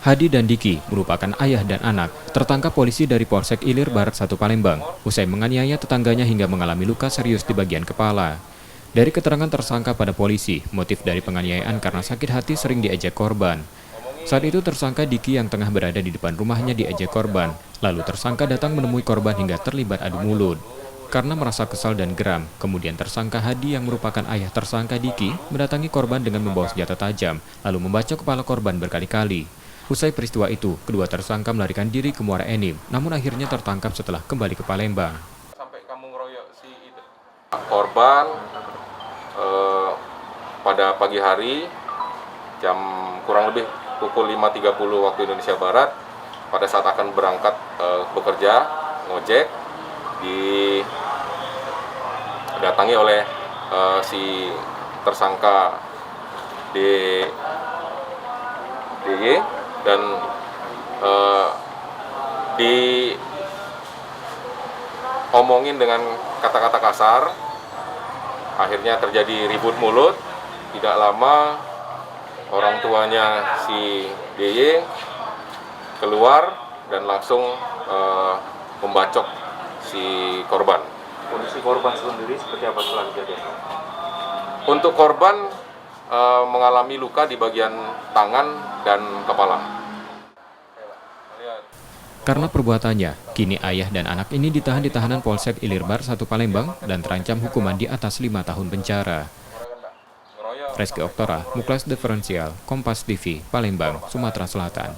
Hadi dan Diki merupakan ayah dan anak, tertangkap polisi dari Polsek Ilir Barat 1 Palembang, usai menganiaya tetangganya hingga mengalami luka serius di bagian kepala. Dari keterangan tersangka pada polisi, motif dari penganiayaan karena sakit hati sering diejek korban. Saat itu tersangka Diki yang tengah berada di depan rumahnya diejek korban, lalu tersangka datang menemui korban hingga terlibat adu mulut. Karena merasa kesal dan geram, kemudian tersangka Hadi yang merupakan ayah tersangka Diki mendatangi korban dengan membawa senjata tajam, lalu membacok kepala korban berkali-kali. Usai peristiwa itu, kedua tersangka melarikan diri ke Muara Enim, namun akhirnya tertangkap setelah kembali ke Palembang. Sampai kamu ngeroyok si itu. Korban pada pagi hari jam kurang lebih pukul 5.30 waktu Indonesia Barat, pada saat akan berangkat bekerja ngojek, didatangi oleh si tersangka DY dan diomongin dengan kata-kata kasar. Akhirnya terjadi ribut mulut. Tidak lama orang tuanya si DY keluar dan langsung membacok si korban. Kondisi korban sendiri seperti apa setelah kejadian? Untuk korban mengalami luka di bagian tangan dan kepala. Karena perbuatannya, kini ayah dan anak ini ditahan di tahanan Polsek Ilir Barat 1 Palembang dan terancam hukuman di atas 5 tahun penjara. Reski Oktora, Muklas Diferensial, Kompas TV, Palembang, Sumatera Selatan.